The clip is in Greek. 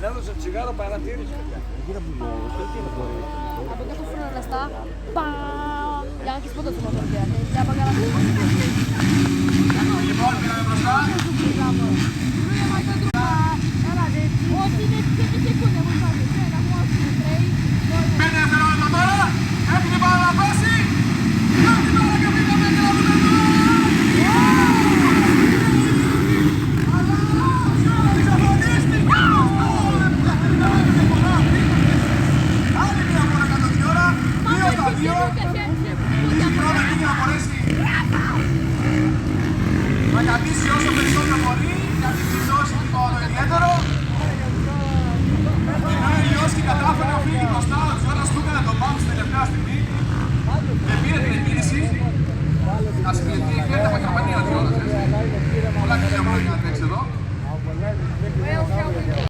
έδωσε τσιγάρο παρατήρηση. Από κάτω φρονελαστά. Παμ! Για να έχεις πότε το μοτόρ πια. Για να παγαλά. Λοιπόν, πήραμε μπροστά.